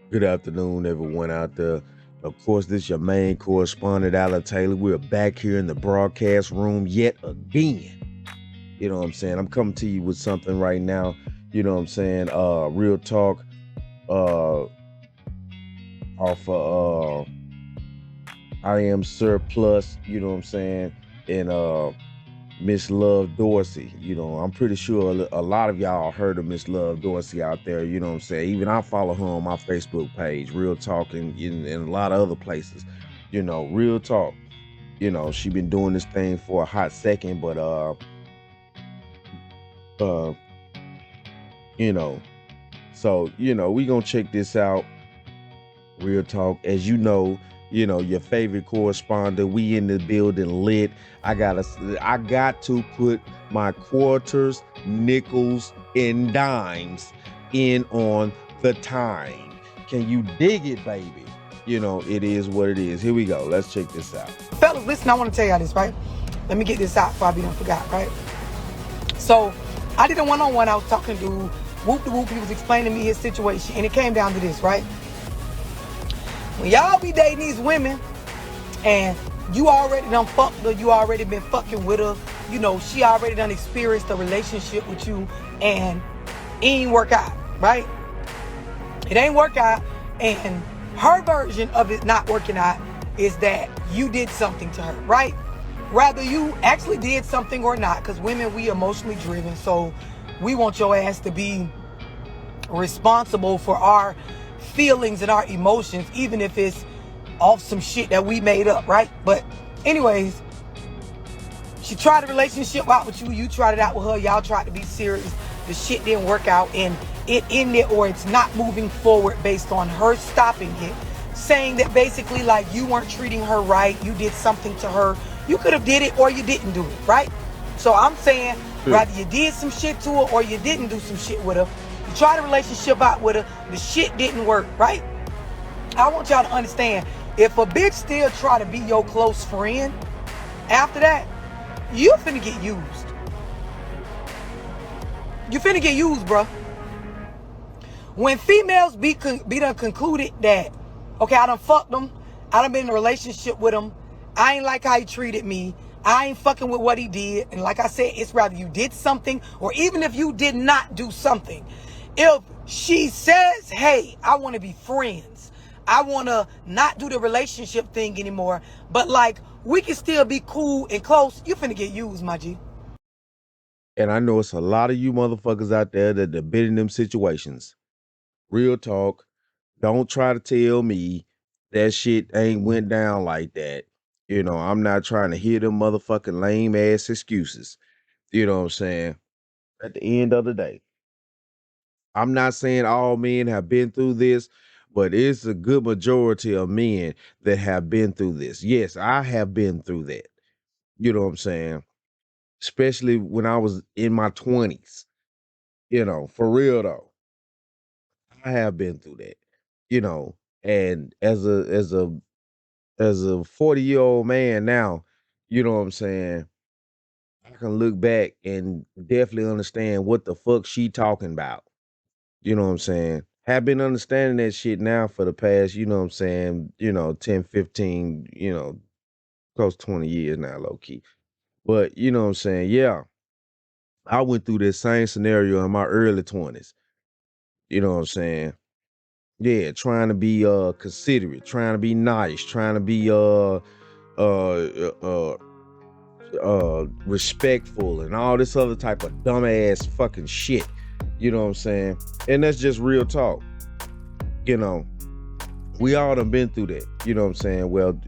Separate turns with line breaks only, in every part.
Good afternoon, everyone out there. Of course, this is your main correspondent, Alan Taylor. We're back here in the broadcast room yet again. You know what I'm saying? I'm coming to you with something right now. You know what I'm saying? Real talk. Uh, off I am surplus. You know what I'm saying? And Miss Love Dorsey. You know, I'm pretty sure a lot of y'all heard of Miss Love Dorsey out there. You know what I'm saying? Even I follow her on my Facebook page, Real Talk, and in a lot of other places. You know, Real Talk. You know, she been doing this thing for a hot second, but uh, you know, so we gonna check this out. Real Talk. As you know, your favorite correspondent. We in the building lit. I got to put my quarters, nickels, and dimes in on the time. Can you dig it, baby? You know, it is what it is. Here we go. Let's check this out.
Fellas, listen, I want to tell y'all this, right? Let me get this out before I be done forgot, right? So, I did a one-on-one. I was talking to Whoop the Whoop. He was explaining to me his situation, and it came down to this, right? When y'all be dating these women, and you already done fucked her, you already been fucking with her, you know, she already done experienced a relationship with you, and it ain't work out, right? It ain't work out, and her version of it not working out is that you did something to her, right? Rather you actually did something or not, because women, we emotionally driven, so we want your ass to be responsible for our feelings and our emotions, even if it's off some shit that we made up, right? But anyways, she tried a relationship out with you, you tried it out with her, y'all tried to be serious, the shit didn't work out, and it ended, or it's not moving forward based on her stopping it, saying that basically like you weren't treating her right, you did something to her. You could have did it or you didn't do it, right? So I'm saying rather you did some shit to her or you didn't do some shit with her. You tried a relationship out with her, the shit didn't work, right? I want y'all to understand, if a bitch still try to be your close friend after that, you finna get used. You finna get used, bro. When females be done concluded that, okay, I done fucked them, I done been in a relationship with him, I ain't like how he treated me, I ain't fucking with what he did, and like I said, it's rather you did something, or even if you did not do something, if she says, hey, I want to be friends, I want to not do the relationship thing anymore, but like, we can still be cool and close, you finna get used, my G.
And I know it's a lot of you motherfuckers out there that have been in them situations. Real talk. Don't try to tell me that shit ain't went down like that. You know, I'm not trying to hear them motherfucking lame ass excuses. You know what I'm saying? At the end of the day, I'm not saying all men have been through this, but it's a good majority of men that have been through this. Yes, I have been through that. You know what I'm saying? Especially when I was in my 20s. You know, for real though. I have been through that. You know, and as a 40-year-old man now, you know what I'm saying? I can look back and definitely understand what the fuck she talking about. You know what I'm saying? Have been understanding that shit now for the past, you know what I'm saying, 10, 15, close to 20 years now, low key. But you know what I'm saying? Yeah, I went through this same scenario in my early 20s. You know what I'm saying? Yeah, trying to be considerate, trying to be nice, trying to be uh, uh respectful and all this other type of dumbass fucking shit. You know what I'm saying? And that's just real talk. You know, we all done been through that. You know what I'm saying? Well,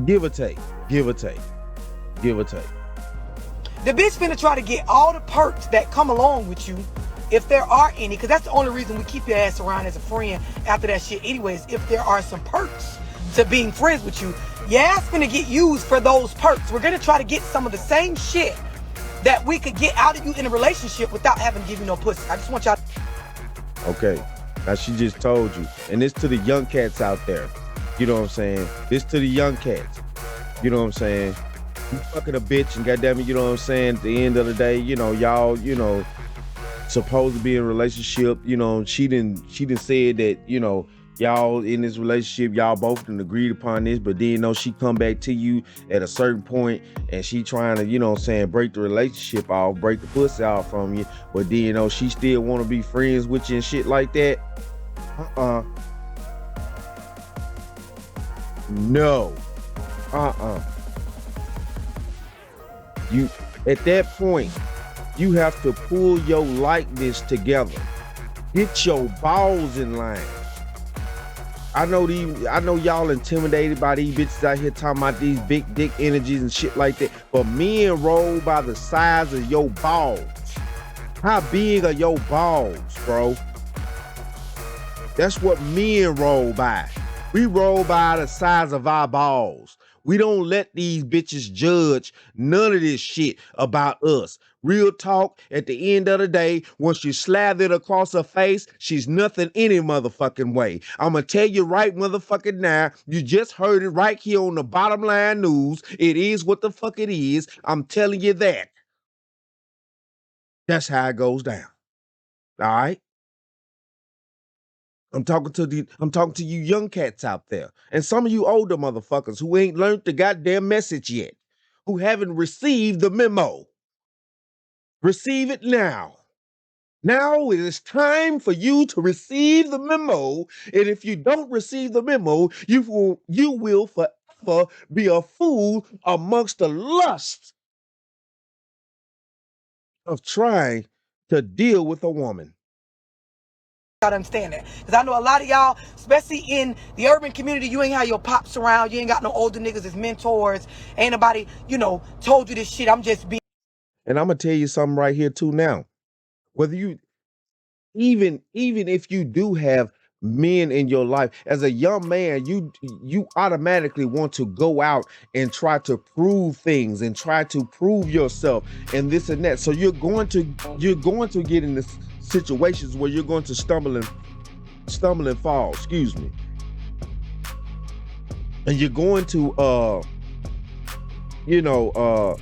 give or take, give or take, give or take.
The bitch finna try to get all the perks that come along with you, if there are any, because that's the only reason we keep your ass around as a friend after that shit anyways. If there are some perks to being friends with you, your ass finna get used for those perks. We're gonna try to get some of the same shit that we could get out of you in a relationship without having to give you no pussy. I just want y'all.
Okay. Now she just told you. And this to the young cats out there. You know what I'm saying? This to the young cats. You know what I'm saying? You fucking a bitch and goddamn it, you know what I'm saying? At the end of the day, y'all, supposed to be in a relationship. You know, she didn't said that, you know, y'all in this relationship, y'all both done agreed upon this, but then, you know, she come back to you at a certain point and she trying to, you know what I'm saying, break the relationship off, break the pussy out from you, but then, you know, she still want to be friends with you and shit like that. No. You, at that point, you have to pull your likeness together. Get your balls in line. I know y'all intimidated by these bitches out here talking about these big dick energies and shit like that, but men roll by the size of your balls. How big are your balls, bro? That's what men roll by. We roll by the size of our balls. We don't let these bitches judge none of this shit about us. Real talk, at the end of the day, once you slather it across her face, she's nothing any motherfucking way. I'ma tell you right motherfucking now, you just heard it right here on the Bottom Line News. It is what the fuck it is. I'm telling you that. That's how it goes down. All right? I'm talking to you young cats out there. And some of you older motherfuckers who ain't learned the goddamn message yet, who haven't received the memo. Receive it now. Now it is time for you to receive the memo. And if you don't receive the memo, you will forever be a fool amongst the lust of trying to deal with a woman.
Gotta understand that, because I know a lot of y'all, especially in the urban community, you ain't have your pops around, you ain't got no older niggas as mentors, ain't nobody, you know, told you this shit. I'm just being.
And I'm gonna tell you something right here too now. Whether you even if you do have men in your life, as a young man, you automatically want to go out and try to prove things and try to prove yourself and this and that. So you're going to get into situations where you're going to stumble and fall, excuse me. And you're going to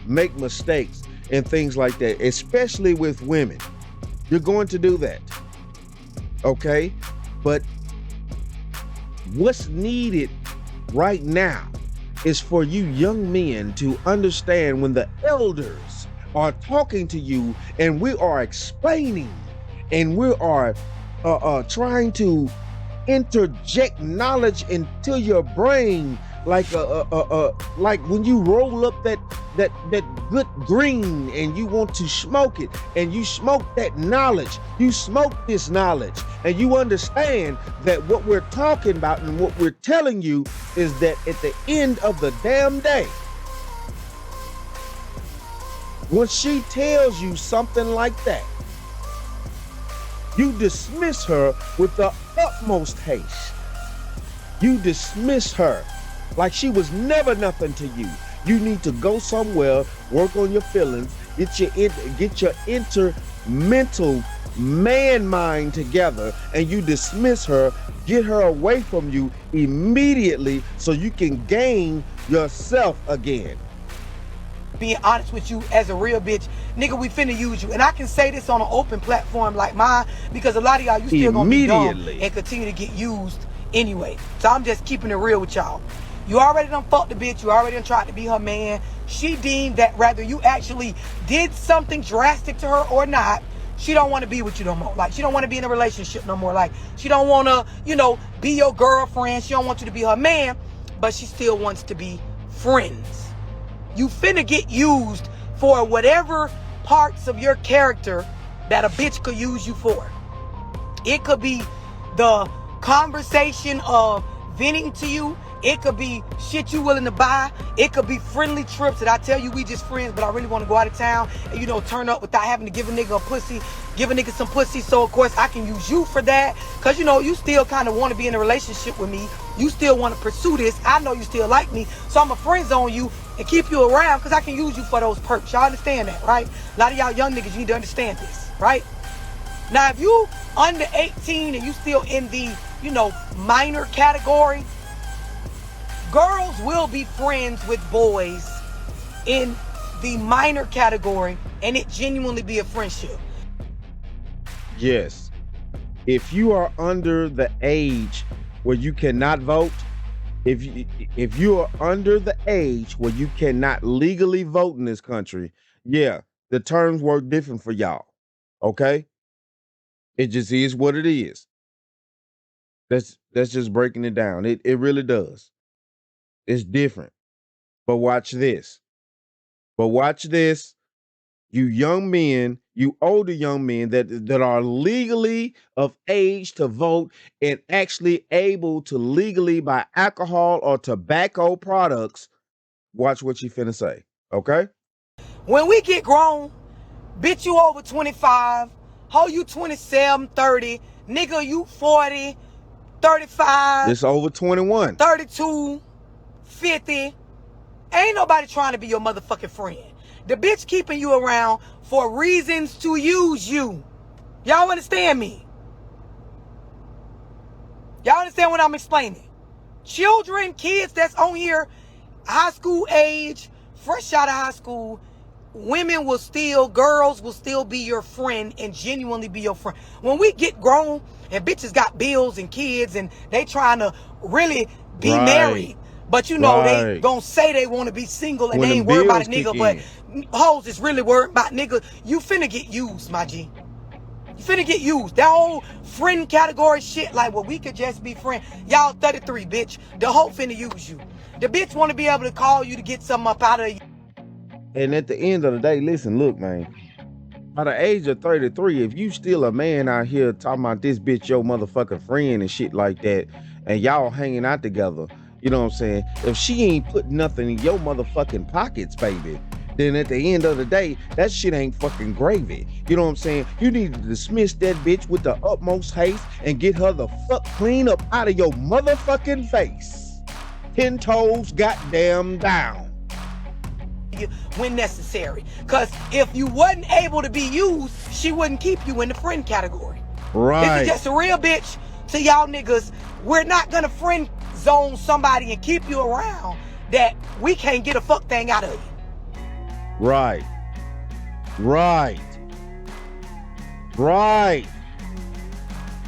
make mistakes and things like that, especially with women. You're going to do that. Okay? But what's needed right now is for you young men to understand when the elders are talking to you and we are explaining and we are trying to interject knowledge into your brain, like when you roll up that good green and you want to smoke it, and you smoke that knowledge, you smoke this knowledge, and you understand that what we're talking about and what we're telling you is that at the end of the damn day, when she tells you something like that, you dismiss her with the utmost haste. You dismiss her like she was never nothing to you. You need to go somewhere, work on your feelings, get your mental man mind together, and you dismiss her, get her away from you immediately so you can gain yourself again.
Being honest with you as a real bitch, nigga, we finna use you. And I can say this on an open platform like mine, because a lot of y'all, you still gonna be dumb and continue to get used anyway. So I'm just keeping it real with y'all. You already done fucked the bitch. You already done tried to be her man. She deemed that whether you actually did something drastic to her or not, she don't want to be with you no more. Like, she don't want to be in a relationship no more. Like, she don't want to, be your girlfriend. She don't want you to be her man, but she still wants to be friends. You finna get used for whatever parts of your character that a bitch could use you for. It could be the conversation of venting to you. It could be shit you willing to buy. It could be friendly trips that I tell you we just friends, but I really want to go out of town and, turn up without having to give a nigga some pussy. So, of course, I can use you for that because, you still kind of want to be in a relationship with me. You still want to pursue this. I know you still like me, so I'm a friend zone you and keep you around because I can use you for those perks. Y'all understand that, right? A lot of y'all young niggas, you need to understand this, right? Now, if you under 18 and you still in the, minor category, girls will be friends with boys in the minor category and it genuinely be a friendship.
Yes. If you are under the age where you cannot vote, if you are under the age where you cannot legally vote in this country, yeah, the terms work different for y'all. Okay? It just is what it is. That's just breaking it down. It really does. It's different. But watch this. But watch this. You young men, you older young men that are legally of age to vote and actually able to legally buy alcohol or tobacco products, watch what you finna say. Okay?
When we get grown, bitch, you over 25, ho, you 27, 30, nigga, you 40, 35,
This over 21.
32, 50. Ain't nobody trying to be your motherfucking friend. The bitch keeping you around for reasons to use you. Y'all understand me? Y'all understand what I'm explaining? Children, kids that's on here, high school age, fresh out of high school, girls will still be your friend and genuinely be your friend. When we get grown and bitches got bills and kids and they trying to really be
Right.
married, but you know they
Right.
gonna say they want to be single and
When
they
them
ain't worried about a
bills kick
nigga, but
in.
hoes is really worried about nigga. You finna get used, my G. You finna get used. That whole friend category shit, like, well, we could just be friends. Y'all 33, bitch. The hoe finna use you. The bitch wanna be able to call you to get something up out of you.
And at the end of the day, listen, look, man. By the age of 33, if you still a man out here talking about this bitch your motherfucking friend and shit like that, and y'all hanging out together, you know what I'm saying? If she ain't put nothing in your motherfucking pockets, baby, then at the end of the day, that shit ain't fucking gravy. You know what I'm saying? You need to dismiss that bitch with the utmost haste and get her the fuck clean up out of your motherfucking face. 10 toes goddamn down.
When necessary. Because if you wasn't able to be used, she wouldn't keep you in the friend category. This is
Right.
just a real bitch to y'all niggas. We're not gonna friend zone somebody and keep you around that we can't get a fuck thing out of you.
Right. Right. Right.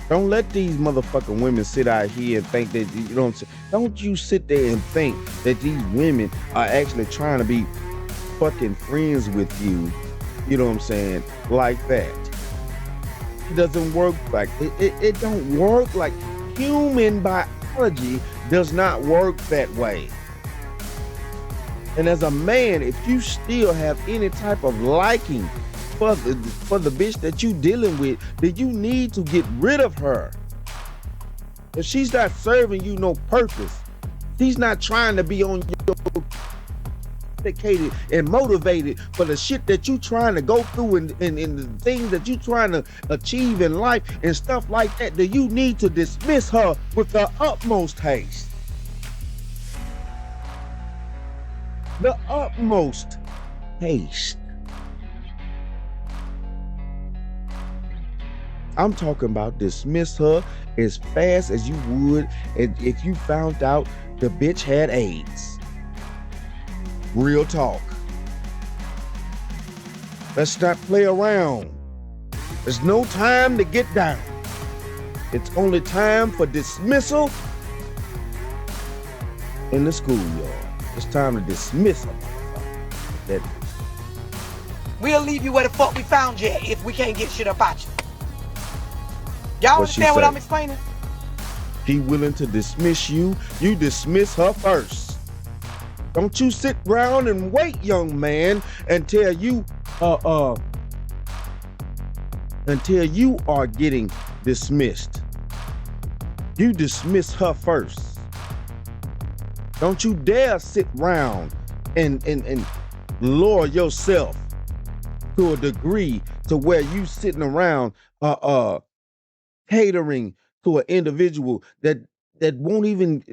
Don't let these motherfucking women sit out here and think that, you know what I'm saying? Don't you sit there and think that these women are actually trying to be fucking friends with you, you know what I'm saying, like that. It doesn't work like, it don't work like, human biology does not work that way. And as a man, if you still have any type of liking for the bitch that you dealing with, then you need to get rid of her. If she's not serving you no purpose, she's not trying to be on your dedicated and motivated for the shit that you trying to go through and the things that you trying to achieve in life and stuff like that, then you need to dismiss her with the utmost haste. The utmost haste. I'm talking about dismiss her as fast as you would if you found out the bitch had AIDS. Real talk. Let's not play around. There's no time to get down. It's only time for dismissal in the schoolyard. It's time to dismiss her. That
We'll leave you where the fuck we found you at if we can't get shit up out you. Y'all
what she
understand what
say.
I'm explaining?
She willing to dismiss you, you dismiss her first. Don't you sit around and wait, young man, until you are getting dismissed. You dismiss her first. Don't you dare sit around and lower yourself to a degree to where you sitting around catering to an individual that won't even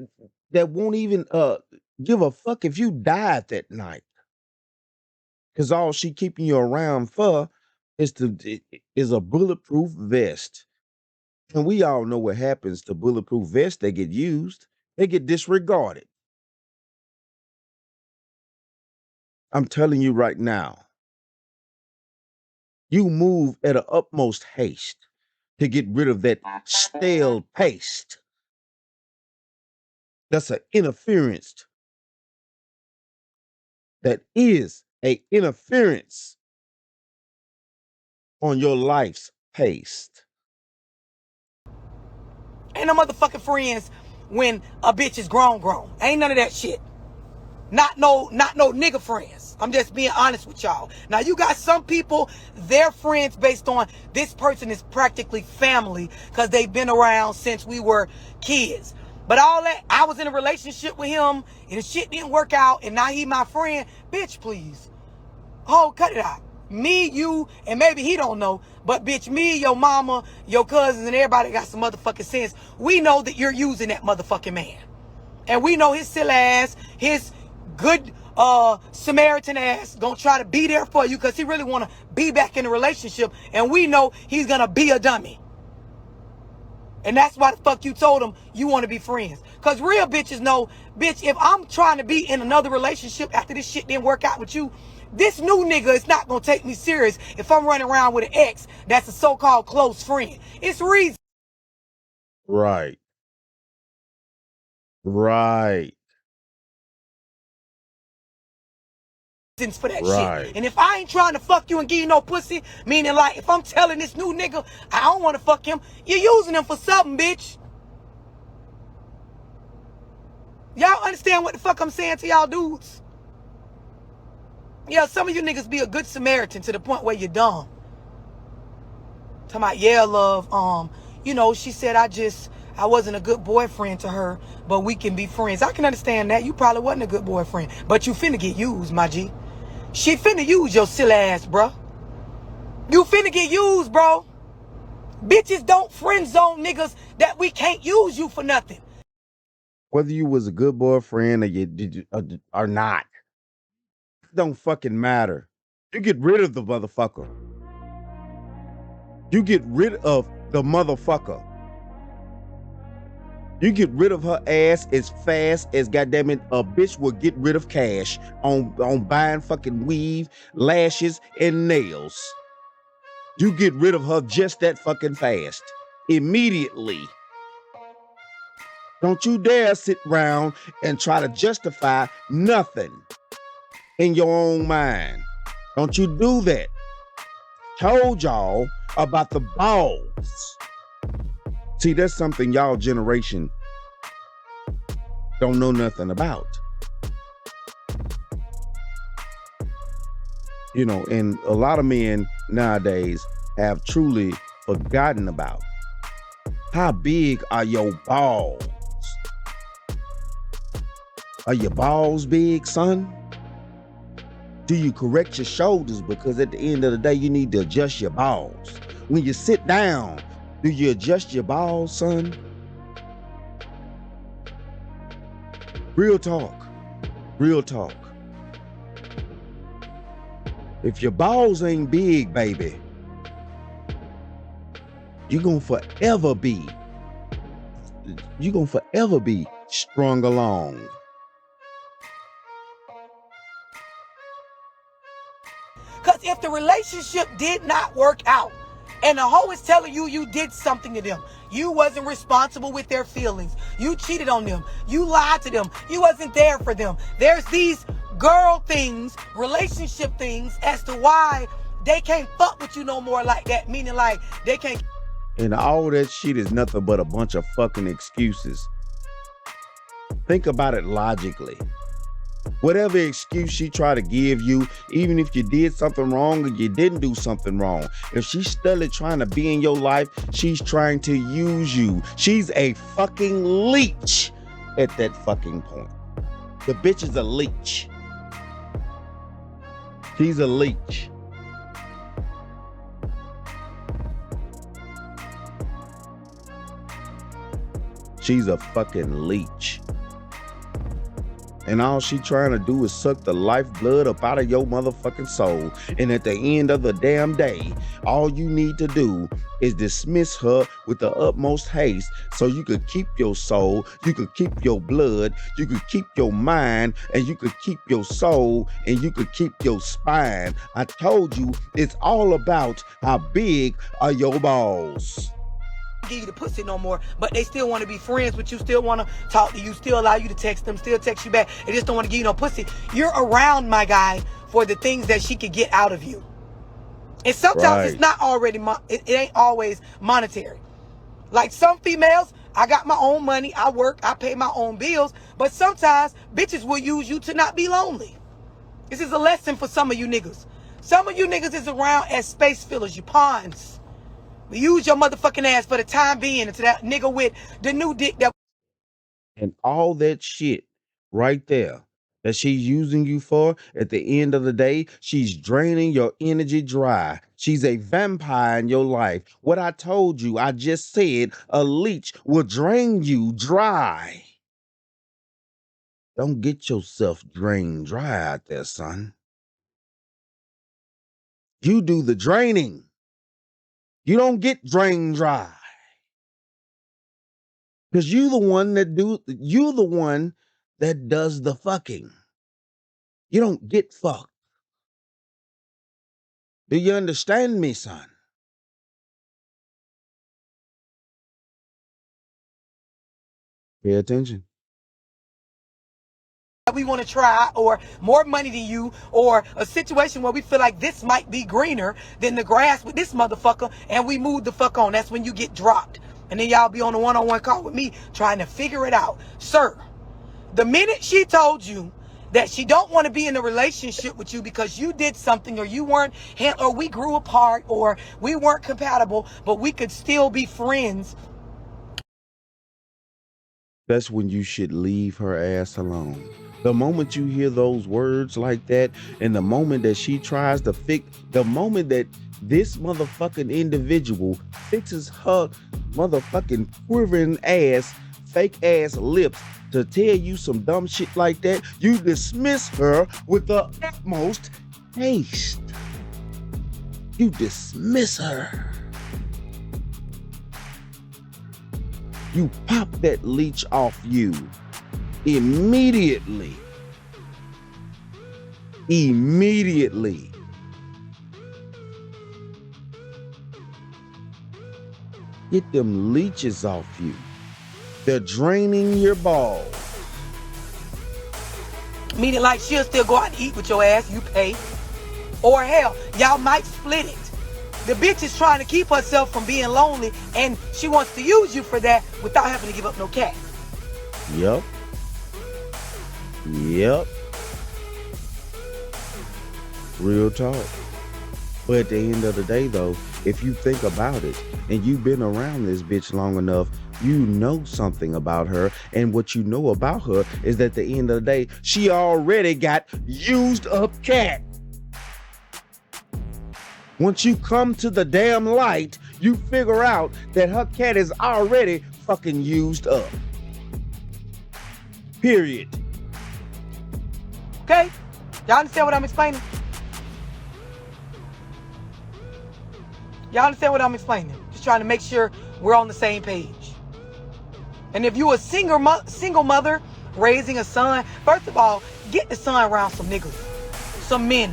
give a fuck if you died that night. Cause all she keeping you around for is a bulletproof vest. And we all know what happens to bulletproof vests. They get used, they get disregarded. I'm telling you right now, you move at a utmost haste. to get rid of that stale taste. That's an interference. That is a interference on your life's taste.
Ain't no motherfucking friends when a bitch is grown. Ain't none of that shit. Not no nigga friends. I'm just being honest with y'all. Now you got some people, they're friends based on this person is practically family because they've been around since we were kids. But all that, I was in a relationship with him and the shit didn't work out and now he my friend. Bitch, please. Oh, cut it out. Me, you, and maybe he don't know, but bitch, me, your mama, your cousins, and everybody got some motherfucking sense. We know that you're using that motherfucking man. And we know his silly ass, his good Samaritan ass gonna try to be there for you because he really wanna be back in a relationship. And we know he's gonna be a dummy. And that's why the fuck you told him you want to be friends. Because real bitches know, bitch, if I'm trying to be in another relationship after this shit didn't work out with you, this new nigga is not going to take me serious if I'm running around with an ex that's a so-called close friend. It's reason.
Right. Right.
For that
Right.
shit. And if I ain't trying to fuck you and give you no pussy, meaning like if I'm telling this new nigga I don't want to fuck him, you're using him for something, bitch. Y'all understand what the fuck I'm saying to y'all dudes? Yeah, some of you niggas be a good Samaritan to the point where you're dumb. Talking about, yeah, love, you know, she said I wasn't a good boyfriend to her, but we can be friends. I can understand that. You probably wasn't a good boyfriend, but you finna get used, my G. She finna use your silly ass, bro. You finna get used, bro. Bitches don't friend zone niggas that we can't use you for nothing.
Whether you was a good boyfriend or not, it don't fucking matter. You get rid of the motherfucker. You get rid of the motherfucker. You get rid of her ass as fast as goddammit a bitch will get rid of cash on buying fucking weave, lashes, and nails. You get rid of her just that fucking fast. Immediately. Don't you dare sit around and try to justify nothing in your own mind. Don't you do that. Told y'all about the balls. See, that's something y'all generation don't know nothing about. You know, and a lot of men nowadays have truly forgotten about how big are your balls. Are your balls big, son? Do you correct your shoulders? Because at the end of the day, you need to adjust your balls. When you sit down, do you adjust your balls, son? Real talk. Real talk. If your balls ain't big, baby, you're gonna forever be strung along.
Because if the relationship did not work out and the hoe is telling you you did something to them, you wasn't responsible with their feelings, you cheated on them, you lied to them, you wasn't there for them. There's these girl things, relationship things as to why they can't fuck with you no more like that. Meaning like they can't.
And all that shit is nothing but a bunch of fucking excuses. Think about it logically. Whatever excuse she try to give you, even if you did something wrong or you didn't do something wrong, if she's still trying to be in your life, she's trying to use you. She's a fucking leech at that fucking point. The bitch is a leech. She's a leech. She's a fucking leech. And all she trying to do is suck the lifeblood up out of your motherfucking soul. And at the end of the damn day, all you need to do is dismiss her with the utmost haste so you could keep your soul, you could keep your blood, you could keep your mind, and you could keep your soul, and you could keep your spine. I told you, it's all about how big are your balls.
give you the pussy no more, but they still want to be friends with you, still want to talk to you, still allow you to text them, still text you back. They just don't want to give you no pussy. You're around, my guy, for the things that she could get out of you. And sometimes it's
Right.
not already, it ain't always monetary. Like some females, I got my own money, I work, I pay my own bills, but sometimes bitches will use you to not be lonely. This is a lesson for some of you niggas. Some of you niggas is around as space fillers, you pawns. We use your motherfucking ass for the time being until that nigga with the new dick that.
And all that shit right there that she's using you for, at the end of the day, she's draining your energy dry. She's a vampire in your life. What I told you, I just said, a leech will drain you dry. Don't get yourself drained dry out there, son. You do the draining. You don't get drained dry. Because you the one that does the fucking. You don't get fucked. Do you understand me, son? Pay attention.
we want to try, or more money than you, or a situation where we feel like this might be greener than the grass with this motherfucker, and we move the fuck on. That's when you get dropped. And then y'all be on a one-on-one call with me trying to figure it out. Sir, the minute she told you that she don't want to be in a relationship with you because you did something, or you weren't, or we grew apart, or we weren't compatible, but we could still be friends.
That's when you should leave her ass alone. The moment you hear those words like that, and the moment that she tries to the moment that this motherfucking individual fixes her motherfucking quivering ass, fake ass lips to tell you some dumb shit like that, you dismiss her with the utmost haste. You dismiss her. You pop that leech off you immediately. Immediately. Get them leeches off you. They're draining your balls.
Meaning like she'll still go out and eat with your ass, you pay. Or hell, y'all might split it. The bitch is trying to keep herself from being lonely, and she wants to use you for that without having to give up no cash.
Yep. Yep. Real talk. But at the end of the day, though, if you think about it, and you've been around this bitch long enough, you know something about her. And what you know about her is that at the end of the day, she already got used up cat. Once you come to the damn light, you figure out that her cat is already fucking used up. Period.
Okay? Y'all understand what I'm explaining? Y'all understand what I'm explaining? Just trying to make sure we're on the same page. And if you a single mother raising a son, first of all, get the son around some niggas, some men,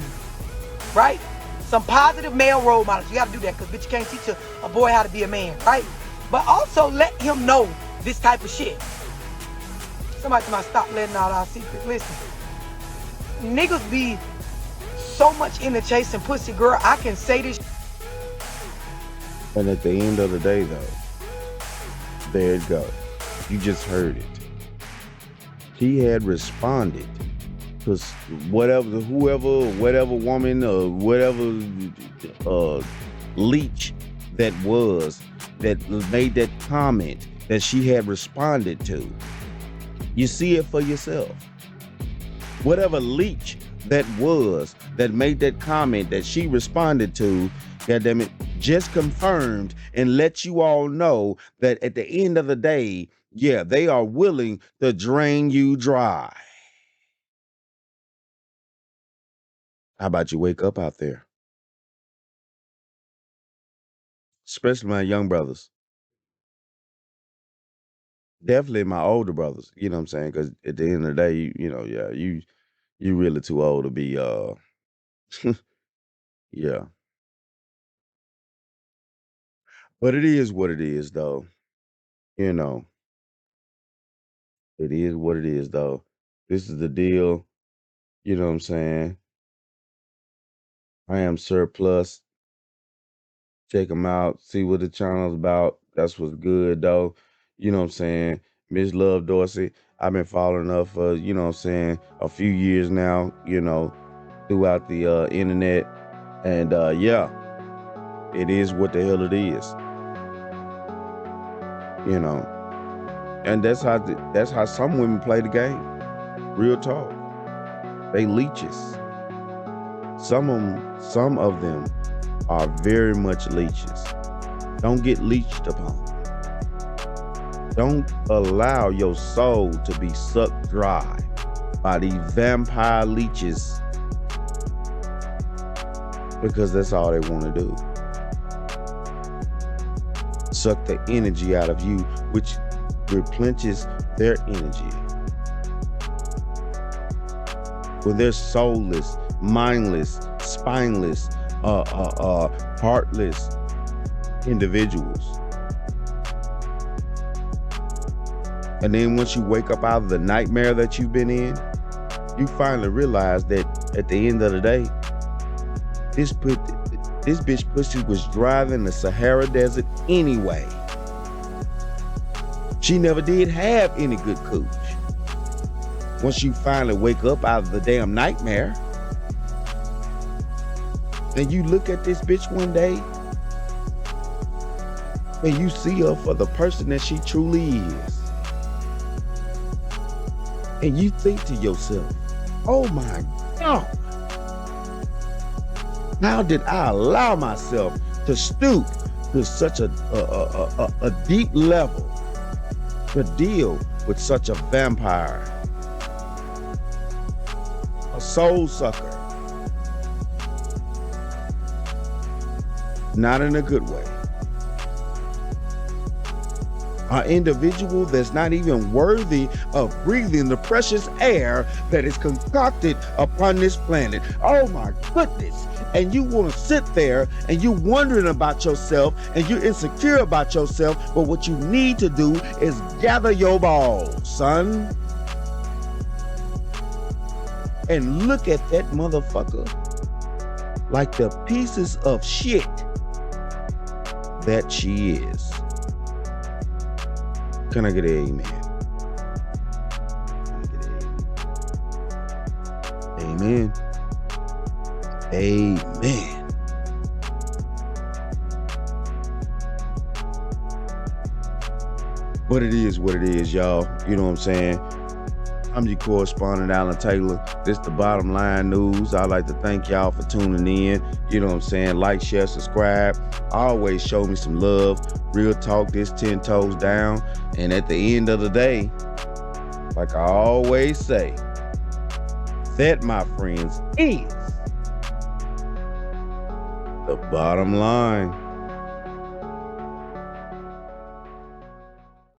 right? Some positive male role models. You got to do that, because bitch, you can't teach a boy how to be a man, right? But also let him know this type of shit. Somebody might stop letting out our secrets. Listen, niggas be so much into chasing pussy, girl. I can say this.
And at the end of the day, though, there it goes. You just heard it. He had responded to whatever woman or whatever leech that made that comment that she had responded to. You see it for yourself. Whatever leech that was that made that comment that she responded to, goddammit, just confirmed and let you all know that at the end of the day, yeah, they are willing to drain you dry. How about you wake up out there? Especially my young brothers. Definitely my older brothers, you know what I'm saying? Because at the end of the day, you really too old to be yeah. But it is what it is, though. You know, it is what it is, though. This is the deal. You know what I'm saying? I am surplus. Check them out. See what the channel's about. That's what's good, though. You know what I'm saying? Miss Love Dorsey. I've been following her for, you know what I'm saying, a few years now, throughout the internet. And yeah, it is what the hell it is. You know. And that's how some women play the game. Real talk. They leeches. Some of them are very much leeches. Don't get leeched upon. Don't allow your soul to be sucked dry by these vampire leeches, because that's all they want to do. Suck the energy out of you, which replenishes their energy. When they're soulless, mindless, spineless, heartless individuals. And then once you wake up out of the nightmare that you've been in, you finally realize that at the end of the day, this bitch pussy was driving the Sahara Desert anyway. She never did have any good cooch. Once you finally wake up out of the damn nightmare, and you look at this bitch one day, and you see her for the person that she truly is. And you think to yourself, oh my God, how did I allow myself to stoop to such a deep level to deal with such a vampire, a soul sucker? Not in a good way. An individual that's not even worthy of breathing the precious air that is concocted upon this planet. Oh my goodness. And you want to sit there and you wondering about yourself and you're insecure about yourself, but what you need to do is gather your balls, son, and look at that motherfucker like the pieces of shit that she is. Can I get an amen? Can I get an amen? Amen. Amen. But it is what it is, y'all. You know what I'm saying? I'm your correspondent, Alan Taylor. This the Bottom Line News. I'd like to thank y'all for tuning in. You know what I'm saying? Like, share, subscribe. Always show me some love. Real talk, this 10 toes down. And at the end of the day, like I always say, that, my friends, is the bottom line.